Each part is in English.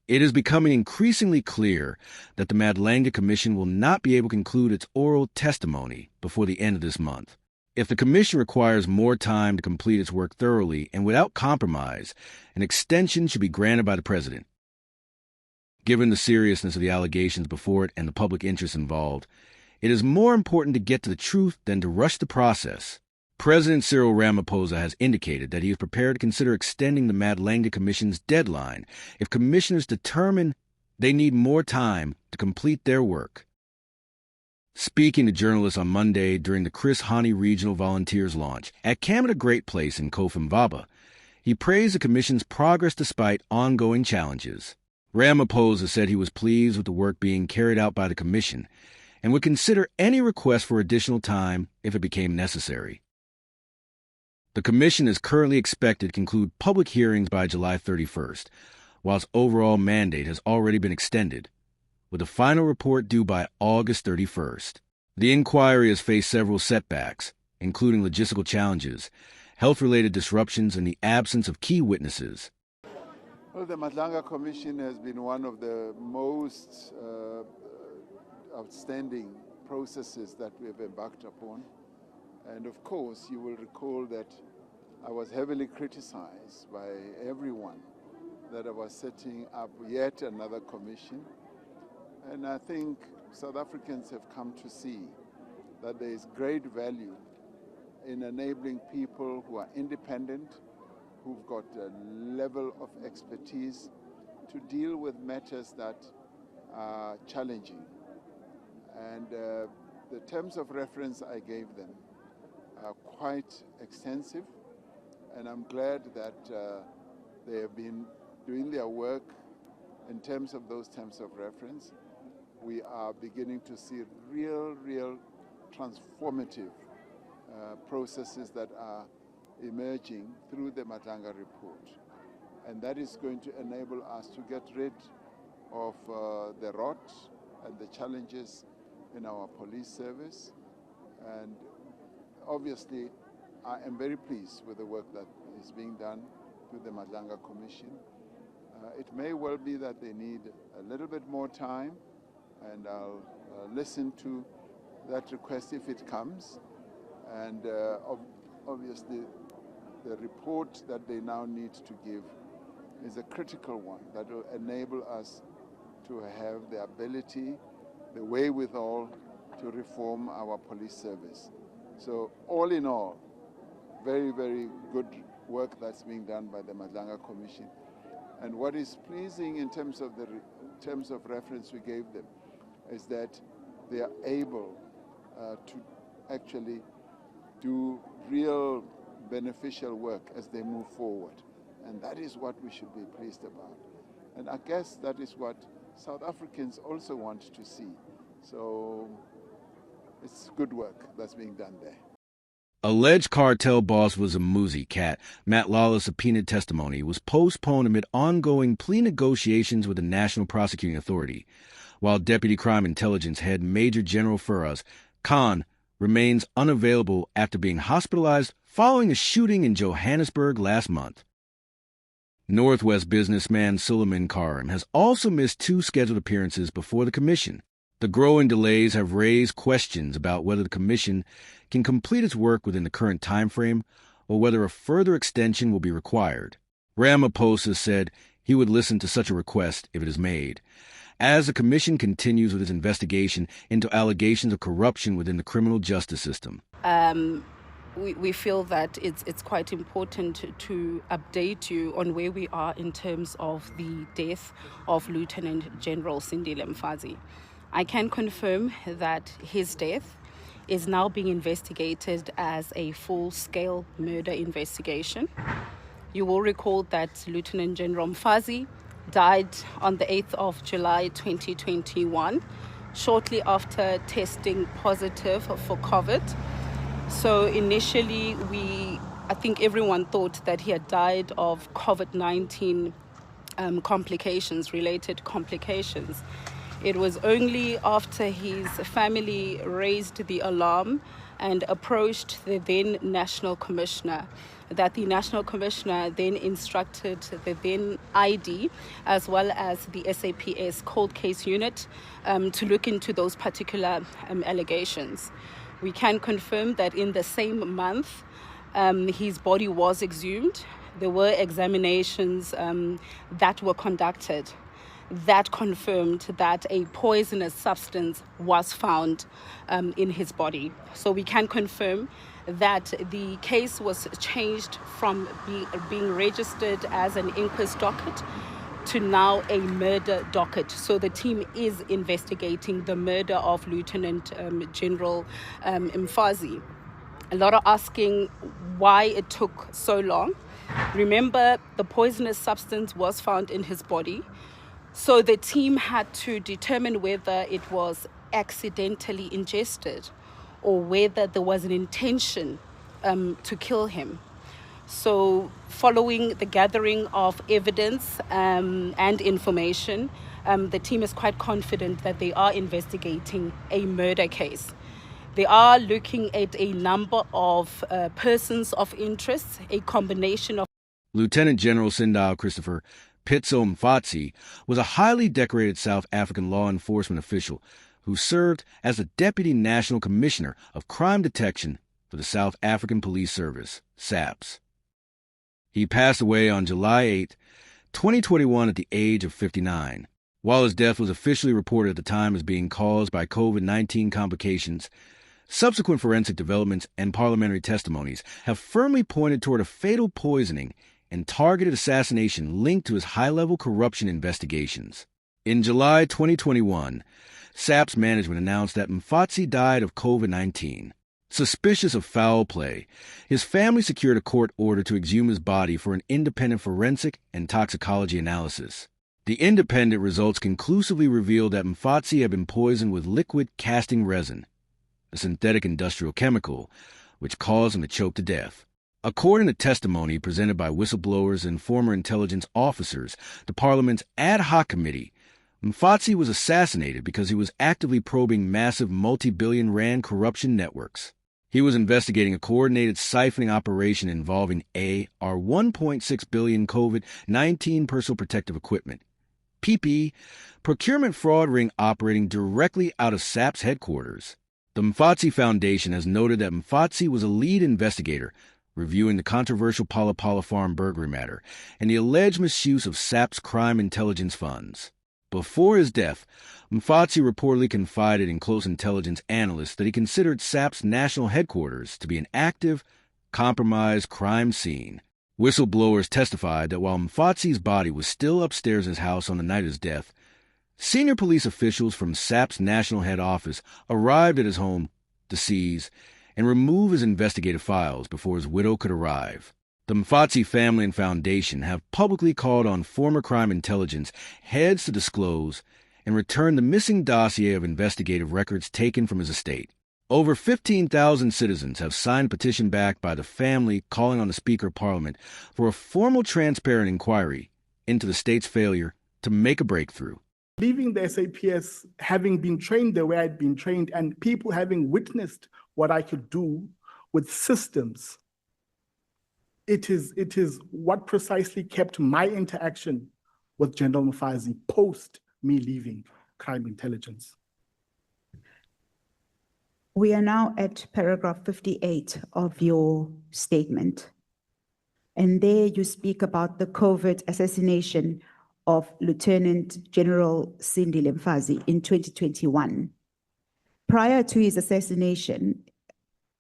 It is becoming increasingly clear that the Madlanga Commission will not be able to conclude its oral testimony before the end of this month. If the Commission requires more time to complete its work thoroughly and without compromise, an extension should be granted by the President. Given the seriousness of the allegations before it and the public interest involved, it is more important to get to the truth than to rush the process. President Cyril Ramaphosa has indicated that he is prepared to consider extending the Madlanga Commission's deadline if commissioners determine they need more time to complete their work. Speaking to journalists on Monday during the Chris Hani Regional Volunteers launch at Camp Great Place in Kofimvaba, he praised the Commission's progress despite ongoing challenges. Ramaphosa said he was pleased with the work being carried out by the Commission and would consider any request for additional time if it became necessary. The Commission is currently expected to conclude public hearings by July 31st, while its overall mandate has already been extended, with a final report due by August 31st. The inquiry has faced several setbacks, including logistical challenges, health-related disruptions, and the absence of key witnesses. Well, the Madlanga Commission has been one of the most outstanding processes that we have embarked upon. And of course, you will recall that I was heavily criticized by everyone that I was setting up yet another commission. And I think South Africans have come to see that there is great value in enabling people who are independent, who've got a level of expertise to deal with matters that are challenging. And the terms of reference I gave them are quite extensive, and I'm glad that they have been doing their work in terms of those terms of reference. We are beginning to see real transformative processes that are emerging through the Madlanga report. And that is going to enable us to get rid of the rot and the challenges in our police service. And obviously, I am very pleased with the work that is being done through the Madlanga Commission. It may well be that they need a little bit more time, and I'll listen to that request if it comes. And obviously, the report that they now need to give is a critical one that will enable us to have the ability, the wherewithal to reform our police service. So all in all, very good work that's being done by the Madlanga Commission. And what is pleasing in terms of the terms of reference we gave them is that they are able to actually do real beneficial work as they move forward. And that is what we should be pleased about. And I guess that is what South Africans also want to see. So it's good work that's being done there. Alleged cartel boss Mfazi Cat Matt Lawless' subpoenaed testimony was postponed amid ongoing plea negotiations with the National Prosecuting Authority, while Deputy Crime Intelligence Head Major General Mfazi Khan remains unavailable after being hospitalized following a shooting in Johannesburg last month. Northwest businessman Suleiman Karim has also missed 2 scheduled appearances before the Commission. The growing delays have raised questions about whether the Commission can complete its work within the current timeframe or whether a further extension will be required. Ramaphosa said he would listen to such a request if it is made, as the Commission continues with its investigation into allegations of corruption within the criminal justice system. We feel that it's quite important to update you on where we are in terms of the death of Lieutenant General General Mfazi. I can confirm that his death is now being investigated as a full-scale murder investigation. You will recall that Lieutenant General Mfazi died on the 8th of July 2021, shortly after testing positive for COVID. So initially, I think everyone thought that he had died of COVID-19 related complications. It was only after his family raised the alarm and approached the then National Commissioner that the National Commissioner then instructed the then ID as well as the SAPS cold case unit to look into those particular allegations. We can confirm that in the same month, his body was exhumed. There were examinations that were conducted that confirmed that a poisonous substance was found in his body. So we can confirm that the case was changed from being registered as an inquest docket to now a murder docket. So the team is investigating the murder of Lieutenant General Mfazi. A lot are asking why it took so long. Remember, the poisonous substance was found in his body. So the team had to determine whether it was accidentally ingested or whether there was an intention to kill him. So following the gathering of evidence and information, the team is quite confident that they are investigating a murder case. They are looking at a number of persons of interest, a combination of... Lieutenant General Sindal Christopher Pitso Mfazi was a highly decorated South African law enforcement official who served as the Deputy National Commissioner of Crime Detection for the South African Police Service, SAPS. He passed away on July 8, 2021 at the age of 59. While his death was officially reported at the time as being caused by COVID-19 complications, subsequent forensic developments and parliamentary testimonies have firmly pointed toward a fatal poisoning and targeted assassination linked to his high-level corruption investigations. In July 2021, SAPS management announced that Mfazi died of COVID-19. Suspicious of foul play, his family secured a court order to exhume his body for an independent forensic and toxicology analysis. The independent results conclusively revealed that Mfazi had been poisoned with liquid casting resin, a synthetic industrial chemical, which caused him to choke to death. According to testimony presented by whistleblowers and former intelligence officers, the Parliament's ad hoc committee, Mfazi was assassinated because he was actively probing massive multi-billion rand corruption networks. He was investigating a coordinated siphoning operation involving our 1.6 billion COVID-19 personal protective equipment, PPE, procurement fraud ring operating directly out of SAP's headquarters. The Mfazi Foundation has noted that Mfazi was a lead investigator reviewing the controversial Pala Pala farm burglary matter and the alleged misuse of SAP's crime intelligence funds. Before his death, Mfazi reportedly confided in close intelligence analysts that he considered SAP's national headquarters to be an active, compromised crime scene. Whistleblowers testified that while Mfazi's body was still upstairs in his house on the night of his death, senior police officials from SAP's national head office arrived at his home to seize and remove his investigative files before his widow could arrive. The Mfazi family and foundation have publicly called on former crime intelligence heads to disclose and return the missing dossier of investigative records taken from his estate. Over 15,000 citizens have signed a petition backed by the family calling on the Speaker of Parliament for a formal, transparent inquiry into the state's failure to make a breakthrough. Leaving the SAPS, having been trained the way I'd been trained, and people having witnessed what I could do with systems, it is what precisely kept my interaction with General Mfazi post me leaving crime intelligence. We are now at paragraph 58 of your statement. And there you speak about the covert assassination of Lieutenant General Sindile Mfazi in 2021. Prior to his assassination,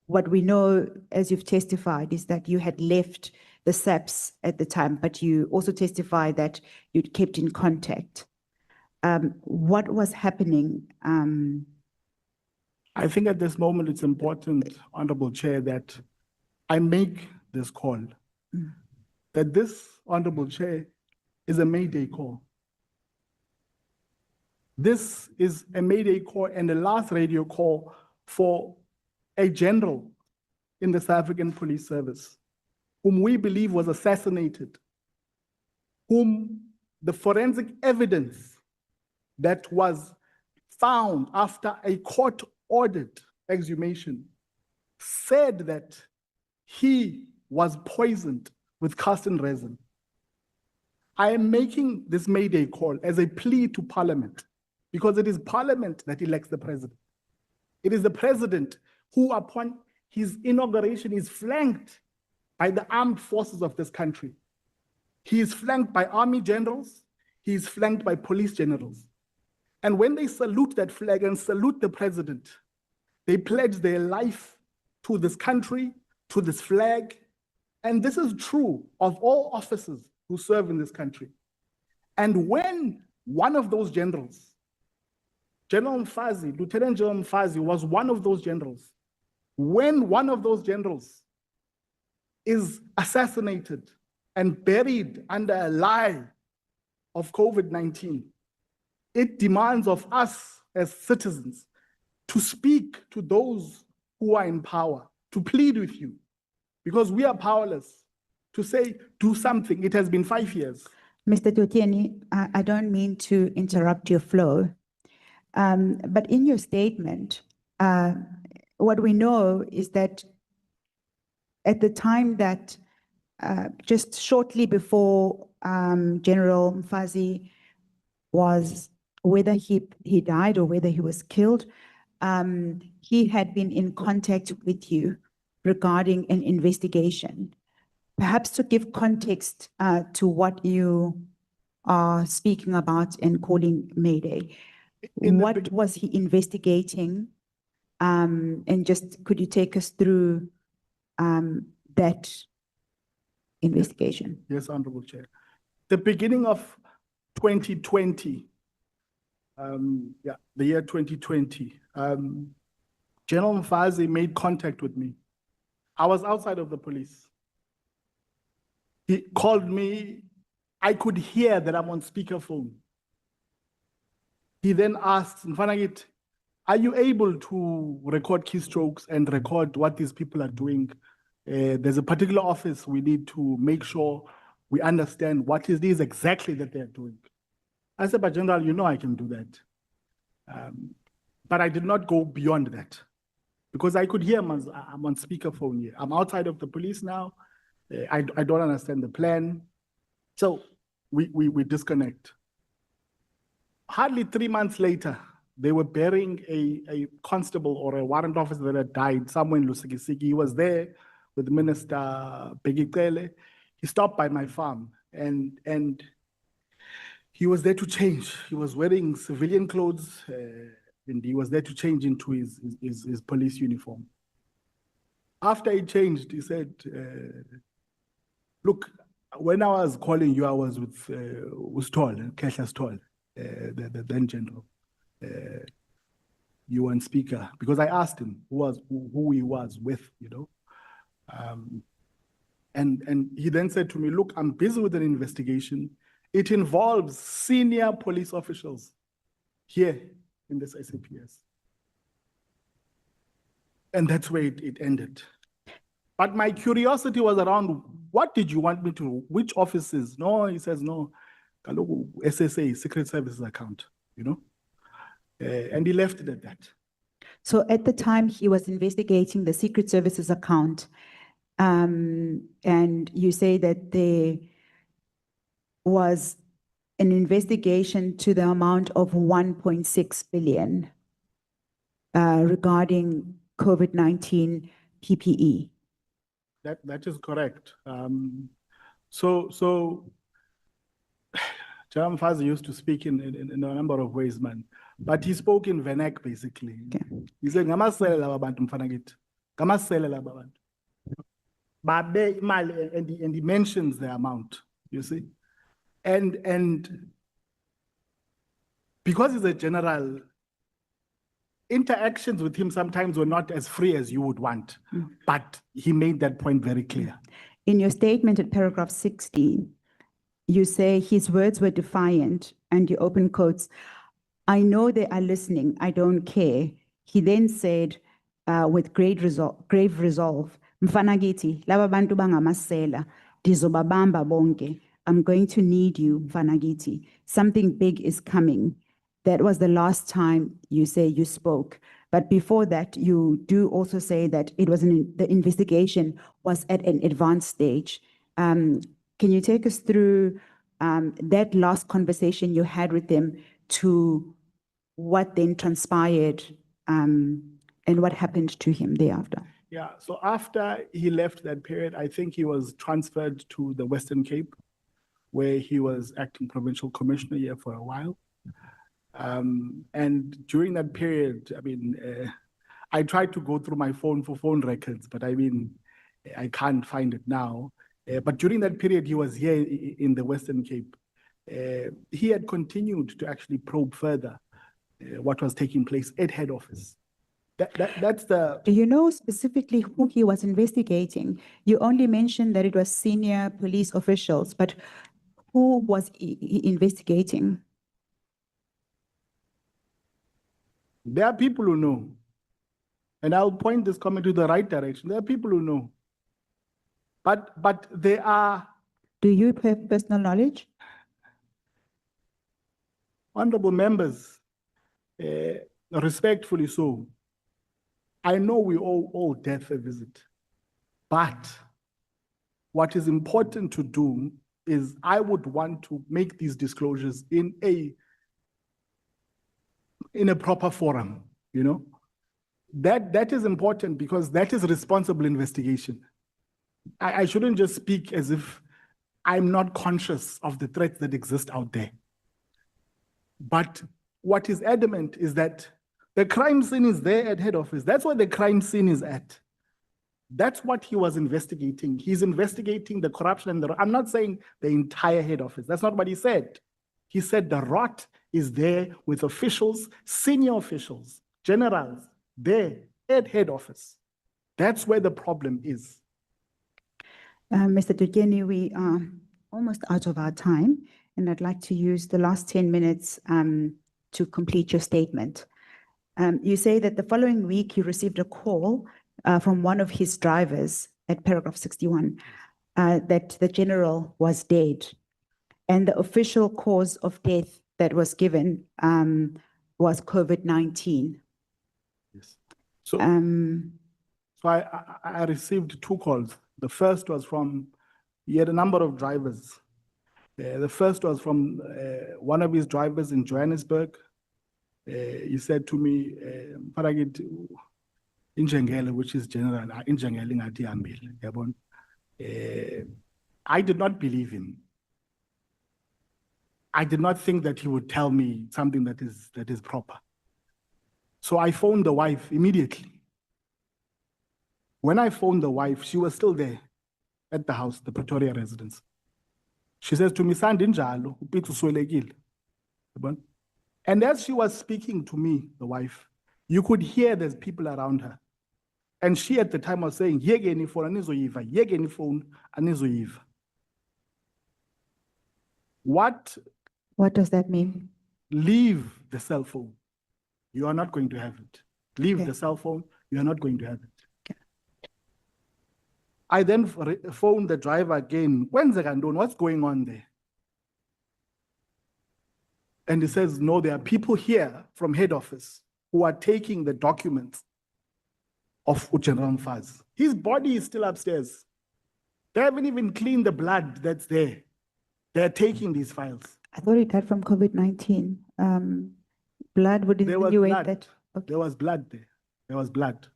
what we know, as you've testified, is that you had left the SAPS at the time, but you also testified that you'd kept in contact. What was happening? I think at this moment it's important, Honorable Chair, that I make this call, that this, Honorable Chair, is a Mayday call. This is a Mayday call and the last radio call for a general in the South African Police Service, whom we believe was assassinated, whom the forensic evidence that was found after a court-ordered exhumation said that he was poisoned with castor resin. I am making this Mayday call as a plea to Parliament because it is Parliament that elects the president. It is the president who, upon his inauguration, is flanked by the armed forces of this country. He is flanked by army generals. He is flanked by police generals. And when they salute that flag and salute the president, they pledge their life to this country, to this flag. And this is true of all officers who serve in this country. And when one of those generals, General Mfazi, Lieutenant General Mfazi was one of those generals. When one of those generals is assassinated and buried under a lie of COVID-19, it demands of us as citizens to speak to those who are in power, to plead with you, because we are powerless, to say, do something. It has been 5 years. Mr. Totieni, I don't mean to interrupt your flow, but in your statement, what we know is that at the time that just shortly before General Mfazi was, whether he died or whether he was killed, he had been in contact with you regarding an investigation. Perhaps to give context to what you are speaking about and calling Mayday. What was he investigating? And just could you take us through that investigation? Yes, Honorable Chair. The beginning of 2020, the year 2020, General Mfazi made contact with me. I was outside of the police. He called me. I could hear that I'm on speakerphone. He then asked, Mfanagit, are you able to record keystrokes and record what these people are doing? There's a particular office we need to make sure we understand what it is exactly that they're doing. I said, but General, you know I can do that. But I did not go beyond that because I could hear I'm on speakerphone here. I'm outside of the police now. I don't understand the plan. So we disconnect. Hardly 3 months later, they were burying a constable or a warrant officer that had died somewhere in Lusikisiki. He was there with Minister Bheki Cele. He stopped by my farm and he was there to change. He was wearing civilian clothes and he was there to change into his police uniform. After he changed, he said, look, when I was calling you, I was with Ustol, Kesha Stol, the then general. You were on speaker because I asked him who he was with, you know. And he then said to me, look, I'm busy with an investigation. It involves senior police officials here in this SAPS. And that's where it ended. But my curiosity was around, what did you want me to, which offices? No, he says, no, SSA, Secret Services account, you know? And he left it at that. So at the time he was investigating the Secret Services account, and you say that there was an investigation to the amount of 1.6 billion regarding COVID-19 PPE. That is correct. So General Mfazi used to speak in a number of ways, man. But he spoke in Venek, basically. Okay. He said, Ngamasele laba bantu mfanagit. Ngamasele laba bantu. Babe imali, and he mentions the amount, you see. And because he's a general, interactions with him sometimes were not as free as you would want. But he made that point very clear. In your statement at paragraph 16, you say his words were defiant, and you open quotes, I know they are listening, I don't care. He then said, with grave resolve, Mfanagiti, laba bantu bangamasela, dizobabamba bonke. I'm going to need you, Mfanagiti. Something big is coming. that was the last time you say you spoke. But before that, you do also say that it was the investigation was at an advanced stage. Can you take us through that last conversation you had with them to what then transpired and what happened to him thereafter? Yeah, so after he left that period, I think he was transferred to the Western Cape, where he was acting provincial commissioner here for a while. And during that period, I mean, I tried to go through my phone for phone records, but I mean, I can't find it now. But during that period, he was here in the Western Cape. He had continued to actually probe further what was taking place at head office. That's the... Do you know specifically who he was investigating? You only mentioned that it was senior police officials, but who was he investigating? There are people who know. And I'll point this comment to the right direction. There are people who know. But they are... Do you have personal knowledge? Honorable members, respectfully so, I know we all death a visit. But what is important to do is I would want to make these disclosures in a proper forum, you know? That is important because that is responsible investigation. I shouldn't just speak as if I'm not conscious of the threats that exist out there. But what is adamant is that the crime scene is there at head office. That's where the crime scene is at. That's what he was investigating. He's investigating the corruption and I'm not saying the entire head office. That's not what he said. He said the rot is there with officials, senior officials, generals, there at head office. That's where the problem is. Mr. Dugeni, we are almost out of our time, and I'd like to use the last 10 minutes to complete your statement. You say that the following week you received a call from one of his drivers at paragraph 61 that the general was dead, and the official cause of death that was given was COVID-19. Yes. So, I received two calls. The first was from, he had a number of drivers. The first was from one of his drivers in Johannesburg. He said to me, Injengele, which is General, Injengele ngati hambile, yabona. I did not believe him. I did not think that he would tell me something that is proper. So I phoned the wife immediately. When I phoned the wife, she was still there at the house, the Pretoria residence. She says to me, Sandinjalo, upithu swelekile. And as she was speaking to me, the wife, you could hear there's people around her. And she at the time was saying, Yegeni phone anizoyiva, yegeni phone anizoyiva. What does that mean? Leave the cell phone. You are not going to have it. Leave the cell phone. You are not going to have it. I then phoned the driver again. What's going on there? And he says, no, there are people here from head office who are taking the documents of General Mfazi. His body is still upstairs. They haven't even cleaned the blood that's there. They're taking these files. I thought he died from COVID-19. Blood would insinuate that. Okay. There was blood there. There was blood,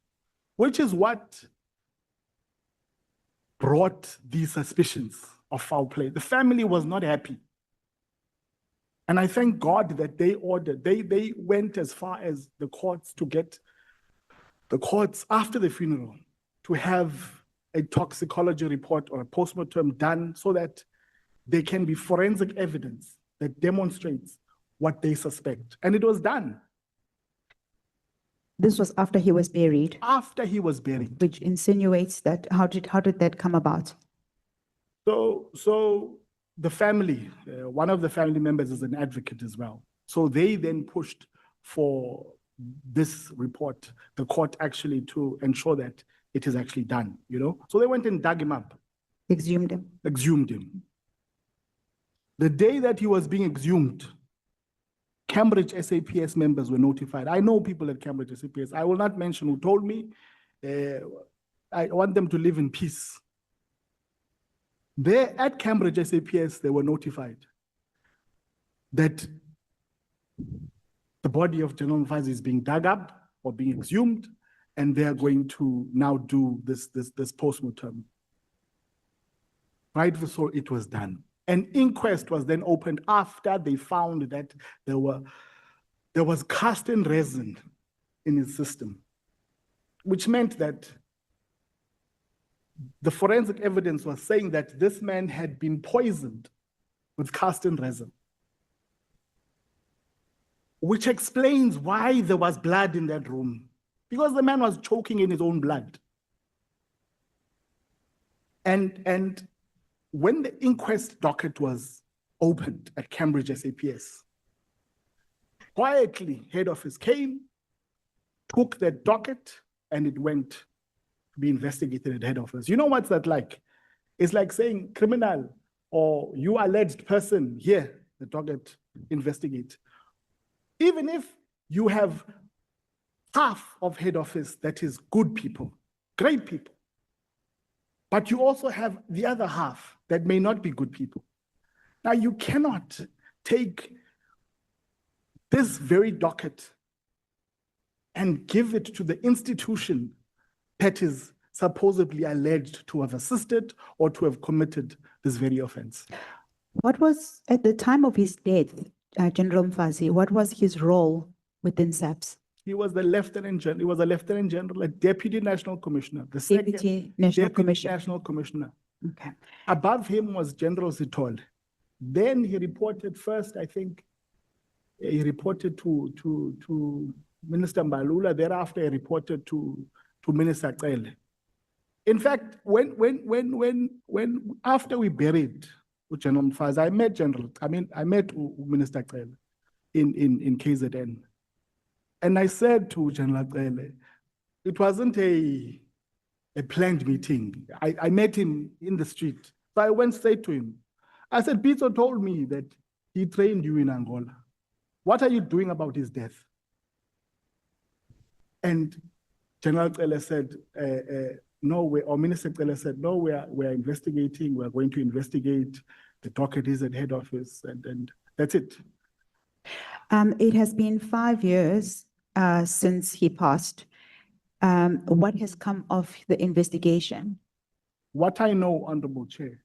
which is what brought these suspicions of foul play. The family was not happy. And I thank God that they went as far as the courts to get the courts after the funeral to have a toxicology report or a postmortem done so that there can be forensic evidence that demonstrates what they suspect. And it was done. This was after he was buried? After he was buried. Which insinuates that, how did that come about? So the family, one of the family members is an advocate as well. So they then pushed for this report, the court actually, to ensure that it is actually done, you know? So they went and dug him up. Exhumed him. Exhumed him. The day that he was being exhumed, Cambridge SAPS members were notified. I know people at Cambridge SAPS. I will not mention who told me. I want them to live in peace. There at Cambridge SAPS, they were notified that the body of General Mfazi is being dug up or being exhumed, and they are going to now do this post-mortem. Right, so it was done. An inquest was then opened after they found that there was cast-in resin in his system, which meant that the forensic evidence was saying that this man had been poisoned with cast-in resin, which explains why there was blood in that room, because the man was choking in his own blood. And when the inquest docket was opened at Cambridge SAPS, quietly, head office came, took that docket, and it went to be investigated at head office. You know what's that like? It's like saying criminal or you alleged person, here, the docket, investigate. Even if you have half of head office that is good people, great people, but you also have the other half that may not be good people. Now, you cannot take this very docket and give it to the institution that is supposedly alleged to have assisted or to have committed this very offense. What was, at the time of his death, General Mfazi, what was his role within SAPS? He was the Lieutenant General. He was a Lieutenant General, a Deputy National Commissioner, the second Deputy National Deputy Commissioner. National Commissioner. Okay. Above him was General Sithole. Then he reported first, I think, he reported to Minister Mbalula. Thereafter, he reported to Minister Cele. In fact, when after we buried General Mfazi, I met Minister Cele in KZN. And I said to General Cele, it wasn't a planned meeting. I met him in the street. So I went straight to him. I said, Pito told me that he trained you in Angola. What are you doing about his death? And General Cele said, no, or Minister Cele said, no, we're investigating. We're going to investigate. The docket is at head office, and that's it. It has been 5 years since he passed. What has come of the investigation? What I know, Honorable Chair,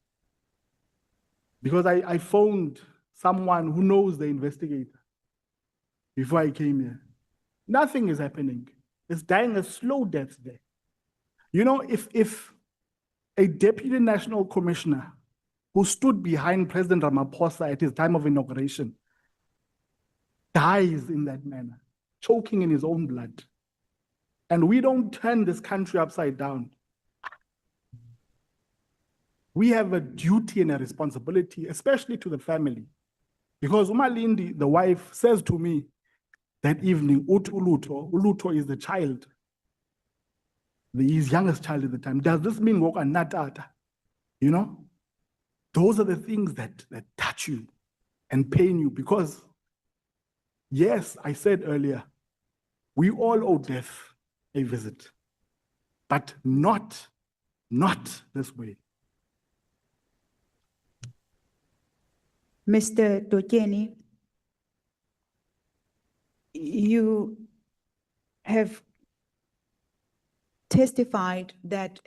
because I phoned someone who knows the investigator before I came here. Nothing is happening. It's dying a slow death there. You know, if a Deputy National Commissioner who stood behind President Ramaphosa at his time of inauguration dies in that manner, choking in his own blood, and we don't turn this country upside down, we have a duty and a responsibility, especially to the family. Because Umalindi, the wife, says to me that evening, Uluto is the child, his youngest child at the time. Does this mean Woka Natata? You know? Those are the things that touch you and pain you, because, yes, I said earlier, we all owe death a visit, but not this way. Mr. Dokeni, you have testified that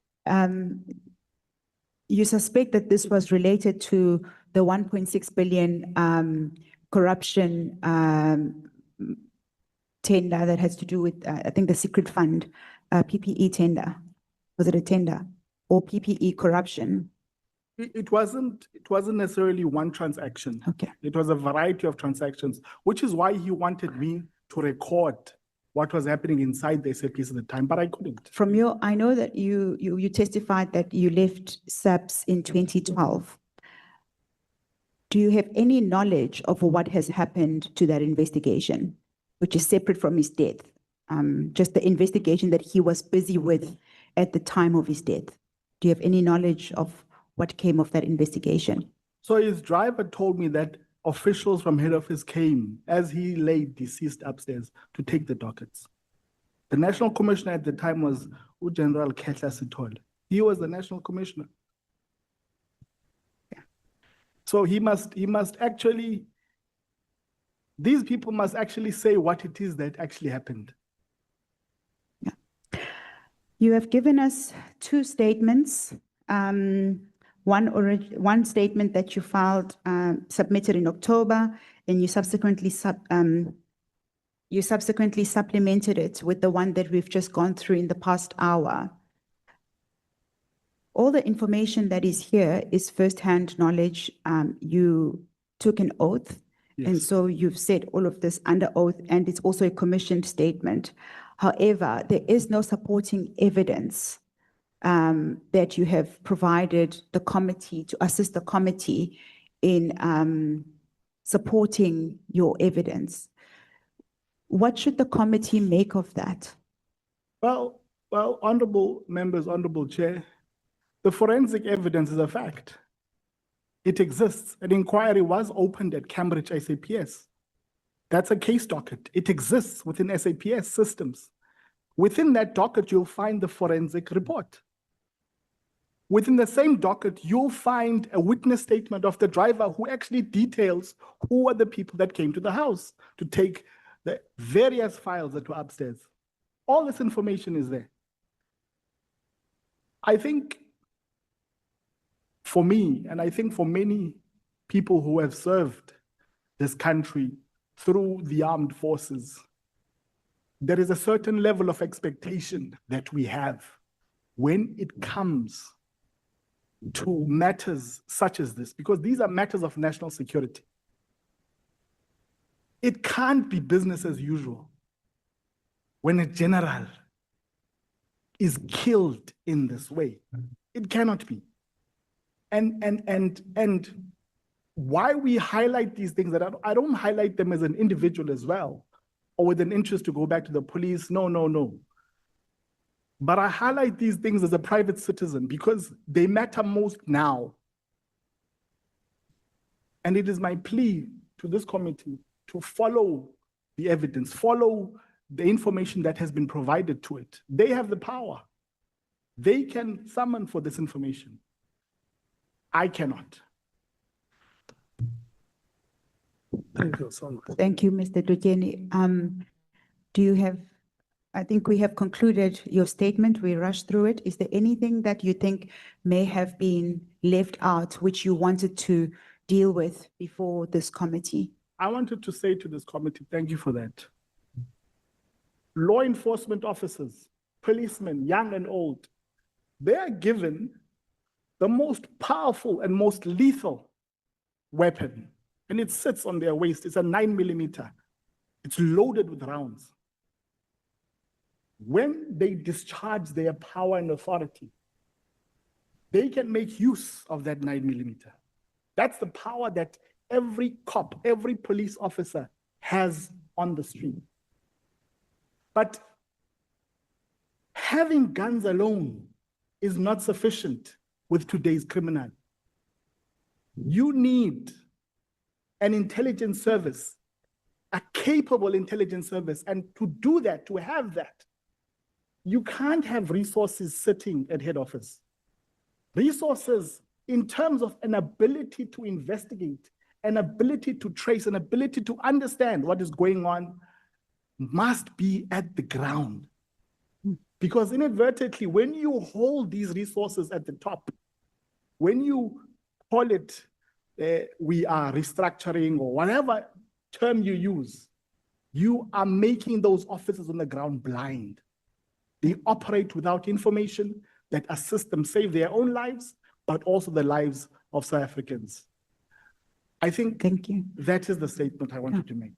you suspect that this was related to the 1.6 billion corruption tender that has to do with, I think, the secret fund, PPE tender. Was it a tender or PPE corruption? It wasn't necessarily one transaction. Okay. It was a variety of transactions, which is why he wanted me to record what was happening inside the SAPS at the time, but I couldn't. From your, I know that you testified that you left SAPS in 2012. Do you have any knowledge of what has happened to that investigation, which is separate from his death? Just the investigation that he was busy with at the time of his death. Do you have any knowledge of what came of that investigation? So his driver told me that officials from head office came as he lay deceased upstairs to take the dockets. The national commissioner at the time was General Mfazi. He was the national commissioner. So he must actually, these people must actually say what it is that actually happened. You have given us two statements. One statement that you filed, submitted in October, and you subsequently supplemented it with the one that we've just gone through in the past hour. All the information that is here is first-hand knowledge. You took an oath, Yes. and so you've said all of this under oath, and it's also a commissioned statement. However, there is no supporting evidence that you have provided the committee to assist the committee in supporting your evidence. What should the committee make of that? Well, honorable members, honorable chair, the forensic evidence is a fact. It exists. An inquiry was opened at Cambridge SAPS. That's a case docket. It exists within SAPS systems. Within that docket, you'll find the forensic report. Within the same docket, you'll find a witness statement of the driver who actually details who are the people that came to the house to take the various files that were upstairs. All this information is there. I think for me, and I think for many people who have served this country through the armed forces, there is a certain level of expectation that we have when it comes to matters such as this, because these are matters of national security. It can't be business as usual when a general is killed in this way. It cannot be. And why we highlight these things, that I don't highlight them as an individual as well, or with an interest to go back to the police. No. But I highlight these things as a private citizen because they matter most now. And it is my plea to this committee to follow the evidence, follow the information that has been provided to it. They have the power. They can summon for this information. I cannot. Thank you so much. Thank you, Mr. Dujeni. Do you have, I think we have concluded your statement. We rushed through it. Is there anything that you think may have been left out which you wanted to deal with before this committee? I wanted to say to this committee, thank you for that. Law enforcement officers, policemen, young and old, they are given the most powerful and most lethal weapon, and it sits on their waist. It's a 9mm. It's loaded with rounds. When they discharge their power and authority, they can make use of that 9mm. That's the power that every cop, every police officer has on the street. But having guns alone is not sufficient with today's criminal. You need an intelligence service, a capable intelligence service, and to do that, to have that, you can't have resources sitting at head office. Resources in terms of an ability to investigate, an ability to trace, an ability to understand what is going on must be at the ground. Because inadvertently, when you hold these resources at the top, when you call it, we are restructuring or whatever term you use, you are making those officers on the ground blind. They operate without information that assists them save their own lives, but also the lives of South Africans. I think Thank you. that is the statement I wanted to make.